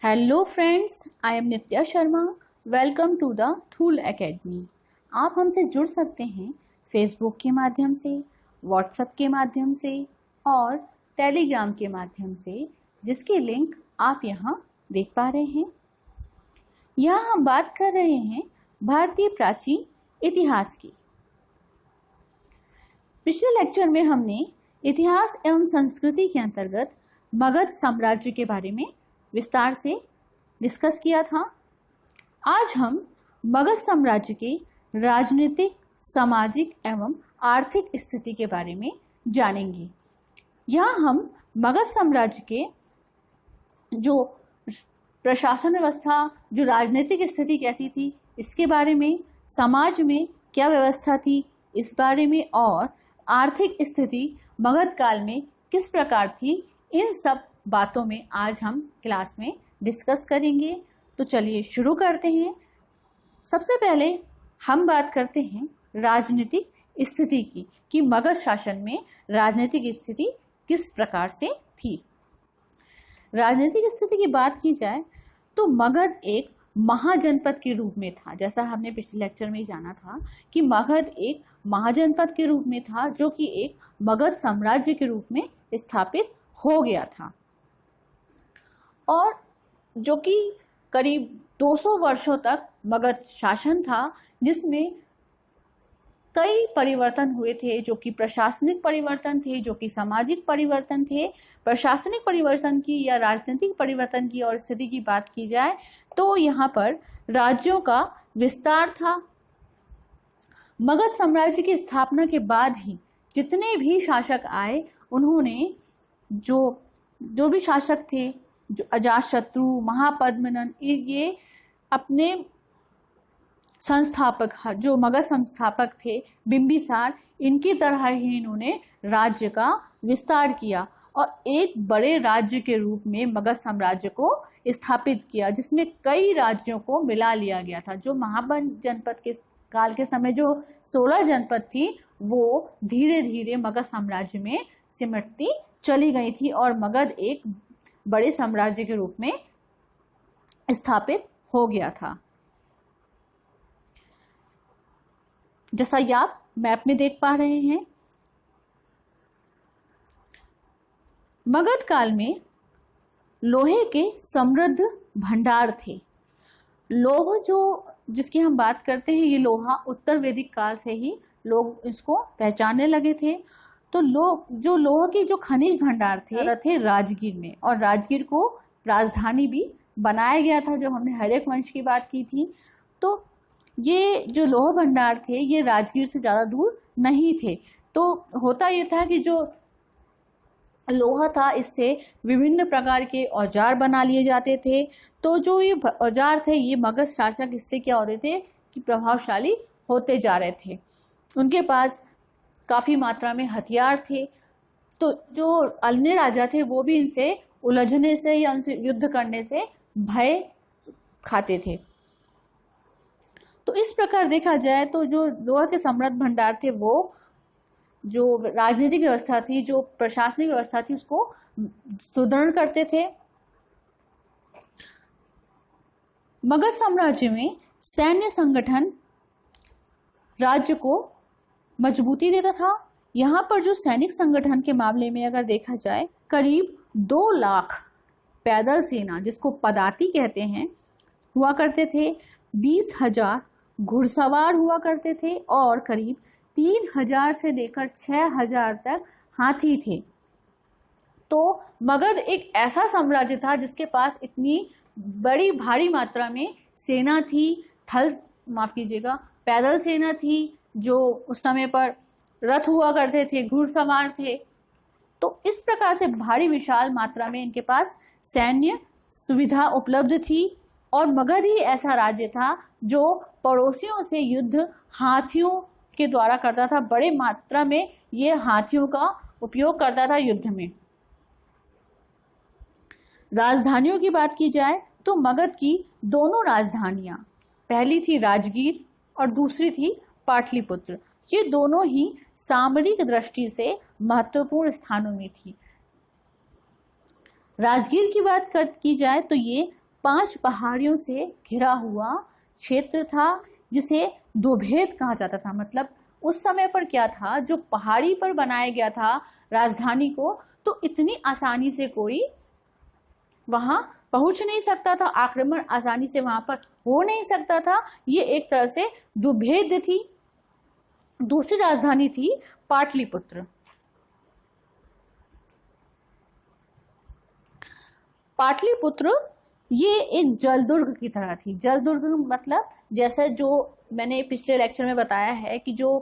Hello friends, I am Nitya Sharma. Welcome to the Thool academy. आप हमसे जुड़ सकते हैं फेसबुक के माध्यम से, व्हाट्सएप के माध्यम से और टेलीग्राम के माध्यम से, जिसकी लिंक आप यहाँ देख पा रहे हैं। यहाँ हम बात कर रहे हैं भारतीय प्राचीन इतिहास की। पिछले लेक्चर में हमने इतिहास एवं संस्कृति के अंतर्गत मगध साम्राज्य के बारे में विस्तार से डिस्कस किया था। आज हम मगध साम्राज्य के राजनीतिक, सामाजिक एवं आर्थिक स्थिति के बारे में जानेंगे। यहाँ हम मगध साम्राज्य के जो प्रशासन व्यवस्था, जो राजनीतिक स्थिति कैसी थी, इसके बारे में, समाज में क्या व्यवस्था थी इस बारे में, और आर्थिक स्थिति मगध काल में किस प्रकार थी, इन सब बातों में आज हम क्लास में डिस्कस करेंगे। तो चलिए शुरू करते हैं। सबसे पहले हम बात करते हैं राजनीतिक स्थिति की कि मगध शासन में राजनीतिक स्थिति किस प्रकार से थी। राजनीतिक स्थिति की बात की जाए तो मगध एक महाजनपद के रूप में था। जैसा हमने पिछले लेक्चर में जाना था कि मगध एक महाजनपद के रूप में था, जो कि एक मगध साम्राज्य के रूप में स्थापित हो गया था, और जो कि करीब 200 वर्षों तक मगध शासन था, जिसमें कई परिवर्तन हुए थे, जो कि प्रशासनिक परिवर्तन थे, जो कि सामाजिक परिवर्तन थे। प्रशासनिक परिवर्तन की या राजनीतिक परिवर्तन की और स्थिति की बात की जाए तो यहाँ पर राज्यों का विस्तार था। मगध साम्राज्य की स्थापना के बाद ही जितने भी शासक आए, उन्होंने जो भी शासक थे, जो अजातशत्रु, महापद्मनंद, ये अपने संस्थापक, जो मगध संस्थापक थे, बिंबिसार, इनकी तरह ही इन्होंने राज्य का विस्तार किया और एक बड़े राज्य के रूप में मगध साम्राज्य को स्थापित किया, जिसमें कई राज्यों को मिला लिया गया था। जो महाबन जनपद के काल के समय जो 16 जनपद थी, वो धीरे धीरे मगध साम्राज्य में सिमटती चली गई थी और मगध एक बड़े साम्राज्य के रूप में स्थापित हो गया था। जैसा कि आप मैप में देख पा रहे हैं, मगध काल में लोहे के समृद्ध भंडार थे। लोह जिसकी हम बात करते हैं, ये लोहा उत्तर वैदिक काल से ही लोग इसको पहचानने लगे थे। तो जो लोह के जो खनिज भंडार थे राजगीर में, और राजगीर को राजधानी भी बनाया गया था। जब हमने हर्यक वंश की बात की थी, तो ये जो लोह भंडार थे, ये राजगीर से ज़्यादा दूर नहीं थे। तो होता ये था कि जो लोहा था, इससे विभिन्न प्रकार के औजार बना लिए जाते थे। तो जो ये औजार थे, ये मगध शासक इससे क्या होते थे कि प्रभावशाली होते जा रहे थे। उनके पास काफ़ी मात्रा में हथियार थे। तो जो अन्य राजा थे, वो भी इनसे उलझने से या उनसे युद्ध करने से भय खाते थे। तो इस प्रकार देखा जाए तो जो लोहा के समृद्ध भंडार थे, वो जो राजनीतिक व्यवस्था थी, जो प्रशासनिक व्यवस्था थी, उसको सुदृढ़ करते थे। मगध साम्राज्य में सैन्य संगठन राज्य को मजबूती देता था। यहाँ पर जो सैनिक संगठन के मामले में अगर देखा जाए, करीब 2 लाख पैदल सेना, जिसको पदाती कहते हैं, हुआ करते थे। 20,000 घुड़सवार हुआ करते थे और करीब 3,000 से लेकर 6,000 तक हाथी थे। तो मगध एक ऐसा साम्राज्य था जिसके पास इतनी बड़ी भारी मात्रा में सेना थी, पैदल सेना थी, जो उस समय पर रथ हुआ करते थे, घुड़सवार थे। तो इस प्रकार से भारी विशाल मात्रा में इनके पास सैन्य सुविधा उपलब्ध थी। और मगध ही ऐसा राज्य था जो पड़ोसियों से युद्ध हाथियों के द्वारा करता था। बड़े मात्रा में ये हाथियों का उपयोग करता था युद्ध में। राजधानियों की बात की जाए तो मगध की दोनों राजधानियां, पहली थी राजगीर और दूसरी थी पाटलिपुत्र। ये दोनों ही सामरिक दृष्टि से महत्वपूर्ण स्थानों में थी। राजगीर की बात की जाए तो ये 5 पहाड़ियों से घिरा हुआ क्षेत्र था जिसे दोभेद कहा जाता था। मतलब उस समय पर क्या था, जो पहाड़ी पर बनाया गया था राजधानी को, तो इतनी आसानी से कोई वहां पहुंच नहीं सकता था, आक्रमण आसानी से वहां पर हो नहीं सकता था। ये एक तरह से दुर्भेद्य थी। दूसरी राजधानी थी पाटलिपुत्र। पाटलिपुत्र ये एक जलदुर्ग की तरह थी। जलदुर्ग मतलब जैसे जो मैंने पिछले लेक्चर में बताया है कि जो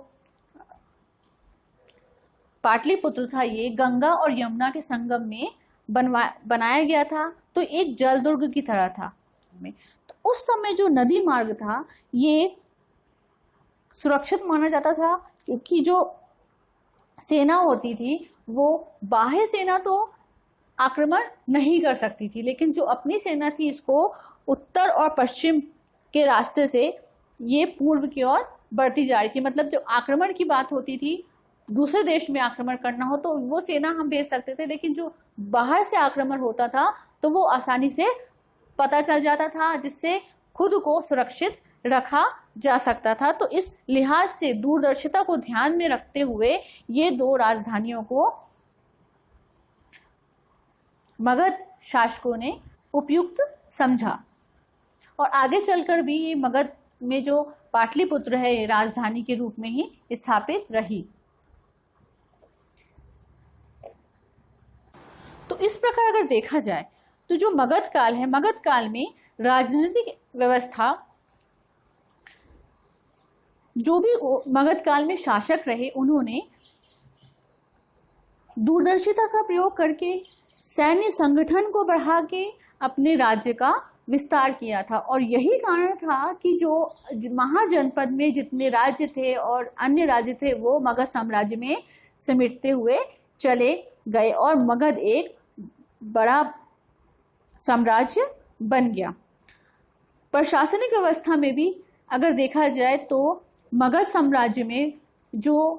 पाटलिपुत्र था ये गंगा और यमुना के संगम में बनाया गया था, तो एक जलदुर्ग की तरह था। तो उस समय जो नदी मार्ग था ये सुरक्षित माना जाता था, क्योंकि जो सेना होती थी वो बाह्य सेना तो आक्रमण नहीं कर सकती थी, लेकिन जो अपनी सेना थी इसको उत्तर और पश्चिम के रास्ते से ये पूर्व की ओर बढ़ती जा रही थी। मतलब जो आक्रमण की बात होती थी, दूसरे देश में आक्रमण करना हो तो वो सेना हम भेज सकते थे, लेकिन जो बाहर से आक्रमण होता था तो वो आसानी से पता चल जाता था, जिससे खुद को सुरक्षित रखा जा सकता था। तो इस लिहाज से दूरदर्शिता को ध्यान में रखते हुए ये 2 राजधानियों को मगध शासकों ने उपयुक्त समझा, और आगे चलकर भी ये मगध में जो पाटलिपुत्र है ये राजधानी के रूप में ही स्थापित रही। तो इस प्रकार अगर देखा जाए तो जो मगध काल है, मगध काल में राजनीतिक व्यवस्था, जो भी मगध काल में शासक रहे उन्होंने दूरदर्शिता का प्रयोग करके सैन्य संगठन को बढ़ा के अपने राज्य का विस्तार किया था। और यही कारण था कि जो महाजनपद में जितने राज्य थे और अन्य राज्य थे वो मगध साम्राज्य में समेटते हुए चले गए और मगध एक बड़ा साम्राज्य बन गया। प्रशासनिक व्यवस्था में भी अगर देखा जाए तो मगध साम्राज्य में जो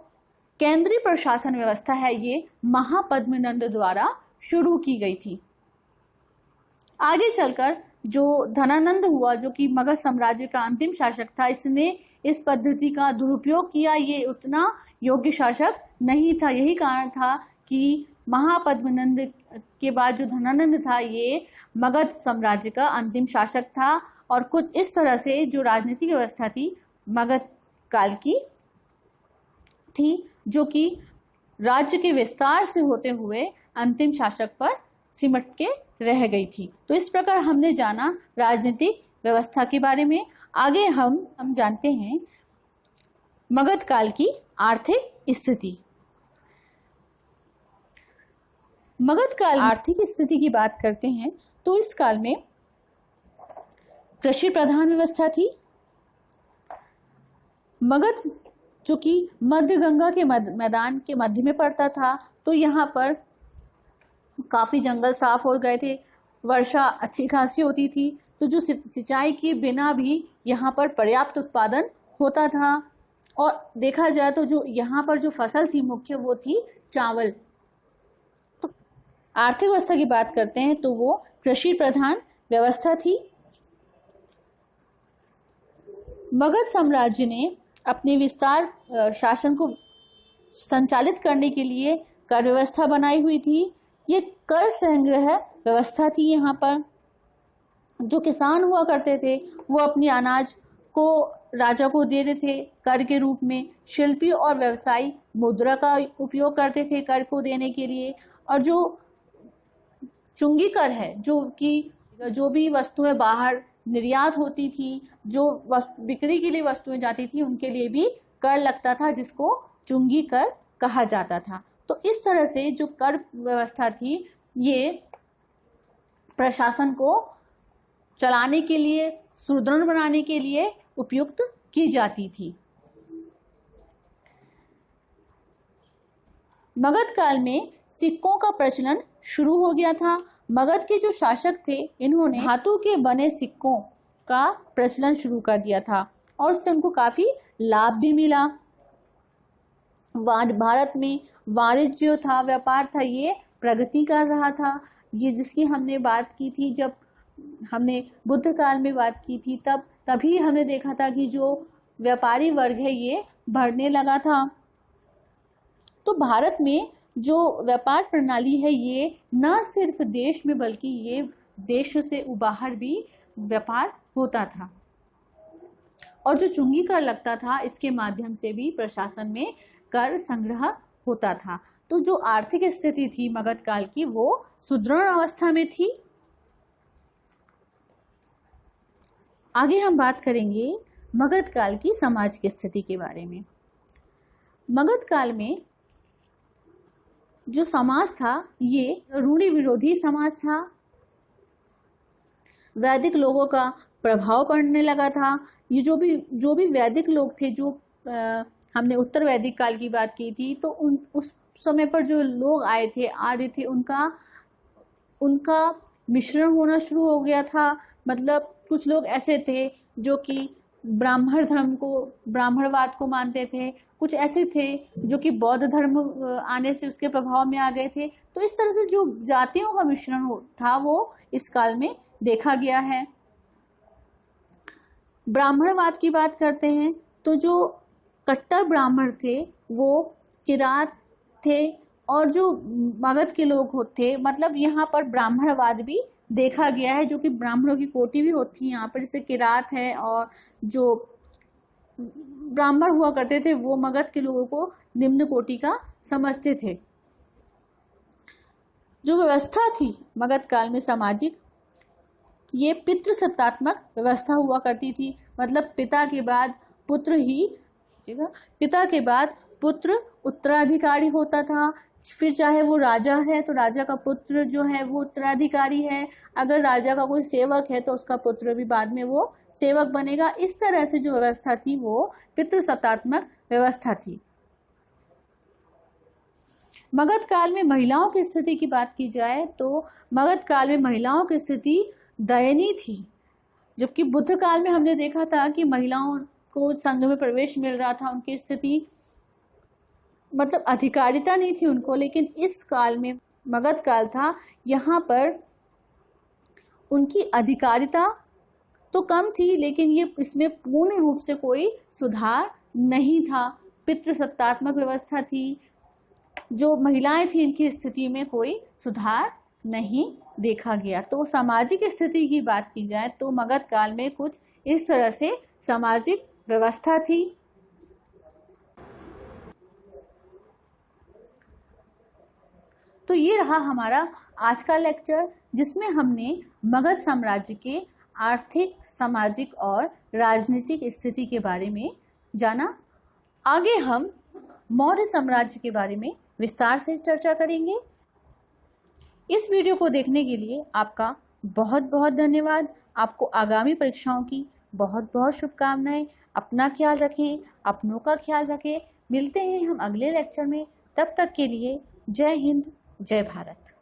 केंद्रीय प्रशासन व्यवस्था है ये महापद्मनंद द्वारा शुरू की गई थी। आगे चलकर जो धनानंद हुआ, जो कि मगध साम्राज्य का अंतिम शासक था, इसने इस पद्धति का दुरुपयोग किया। ये उतना योग्य शासक नहीं था। यही कारण था कि महापद्मनंद के बाद जो धनानंद था ये मगध साम्राज्य का अंतिम शासक था। और कुछ इस तरह से जो राजनीतिक व्यवस्था थी मगध काल की थी, जो कि राज्य के विस्तार से होते हुए अंतिम शासक पर सिमट के रह गई थी। तो इस प्रकार हमने जाना राजनीतिक व्यवस्था के बारे में। आगे हम जानते हैं मगध काल की आर्थिक स्थिति। मगध काल आर्थिक स्थिति की बात करते हैं तो इस काल में कृषि प्रधान व्यवस्था थी। मगध जो कि मध्य गंगा के मैदान के मध्य में पड़ता था, तो यहाँ पर काफ़ी जंगल साफ हो गए थे, वर्षा अच्छी खासी होती थी, तो जो सिंचाई के बिना भी यहाँ पर पर्याप्त उत्पादन होता था। और देखा जाए तो जो यहाँ पर जो फसल थी मुख्य वो थी चावल। तो आर्थिक व्यवस्था की बात करते हैं तो वो कृषि प्रधान व्यवस्था थी। मगध साम्राज्य ने अपने विस्तार शासन को संचालित करने के लिए कर व्यवस्था बनाई हुई थी। ये कर संग्रह व्यवस्था थी। यहाँ पर जो किसान हुआ करते थे वो अपनी अनाज को राजा को देते थे कर के रूप में। शिल्पी और व्यवसायी मुद्रा का उपयोग करते थे कर को देने के लिए। और जो चुंगी कर है, जो भी वस्तुएं बाहर निर्यात होती थी, जो बिक्री के लिए वस्तुएं जाती थी, उनके लिए भी कर लगता था, जिसको चुंगी कर कहा जाता था। तो इस तरह से जो कर व्यवस्था थी ये प्रशासन को चलाने के लिए, सुदृढ़ बनाने के लिए उपयुक्त की जाती थी। मगध काल में सिक्कों का प्रचलन शुरू हो गया था। मगध के जो शासक थे इन्होंने धातु के बने सिक्कों का प्रचलन शुरू कर दिया था और उससे उनको काफ़ी लाभ भी मिला। भारत में वाणिज्य जो था, व्यापार था, ये प्रगति कर रहा था। ये जिसकी हमने बात की थी जब हमने बुद्ध काल में बात की थी, तभी हमने देखा था कि जो व्यापारी वर्ग है ये बढ़ने लगा था। तो भारत में जो व्यापार प्रणाली है ये न सिर्फ देश में बल्कि ये देश से बाहर भी व्यापार होता था, और जो चुंगी कर लगता था इसके माध्यम से भी प्रशासन में कर संग्रह होता था। तो जो आर्थिक स्थिति थी मगध काल की वो सुदृढ़ अवस्था में थी। आगे हम बात करेंगे मगध काल की समाज की स्थिति के बारे में। मगध काल में जो समाज था ये रूढ़ि विरोधी समाज था। वैदिक लोगों का प्रभाव पड़ने लगा था। ये जो भी वैदिक लोग थे, हमने उत्तर वैदिक काल की बात की थी, तो उस समय पर जो लोग आ रहे थे उनका मिश्रण होना शुरू हो गया था। मतलब कुछ लोग ऐसे थे जो कि ब्राह्मणवाद को मानते थे, कुछ ऐसे थे जो कि बौद्ध धर्म आने से उसके प्रभाव में आ गए थे। तो इस तरह से जो जातियों का मिश्रण था वो इस काल में देखा गया है। ब्राह्मणवाद की बात करते हैं तो जो कट्टर ब्राह्मण थे वो किरात थे, और जो मगध के लोग थे, मतलब यहाँ पर ब्राह्मणवाद भी देखा गया है, जो कि ब्राह्मणों की कोटि भी होती है यहाँ पर, जैसे किरात है, और जो ब्राह्मण हुआ करते थे वो मगध के लोगों को निम्न कोटि का समझते थे। जो व्यवस्था थी मगध काल में सामाजिक, ये पितृसत्तात्मक व्यवस्था हुआ करती थी। मतलब पिता के बाद पुत्र उत्तराधिकारी होता था। फिर चाहे वो राजा है तो राजा का पुत्र जो है वो उत्तराधिकारी है। अगर राजा का कोई सेवक है तो उसका पुत्र भी बाद में वो सेवक बनेगा। इस तरह से जो व्यवस्था थी वो पितृसत्तात्मक व्यवस्था थी। मगध काल में महिलाओं की स्थिति की बात की जाए तो मगध काल में महिलाओं की स्थिति दयनीय थी। जबकि बुद्ध काल में हमने देखा था कि महिलाओं को संघ में प्रवेश मिल रहा था, उनकी स्थिति मतलब अधिकारिता नहीं थी उनको, लेकिन इस काल में मगध काल था, यहाँ पर उनकी अधिकारिता तो कम थी, लेकिन ये इसमें पूर्ण रूप से कोई सुधार नहीं था। पितृसत्तात्मक व्यवस्था थी। जो महिलाएं थी इनकी स्थिति में कोई सुधार नहीं देखा गया। तो सामाजिक स्थिति की बात की जाए तो मगध काल में कुछ इस तरह से सामाजिक व्यवस्था थी। तो ये रहा हमारा आज का लेक्चर, जिसमें हमने मगध साम्राज्य के आर्थिक, सामाजिक और राजनीतिक स्थिति के बारे में जाना। आगे हम मौर्य साम्राज्य के बारे में विस्तार से चर्चा करेंगे। इस वीडियो को देखने के लिए आपका बहुत बहुत धन्यवाद। आपको आगामी परीक्षाओं की बहुत बहुत शुभकामनाएं। अपना ख्याल रखें, अपनों का ख्याल रखें। मिलते हैं हम अगले लेक्चर में। तब तक के लिए जय हिंद, जय भारत।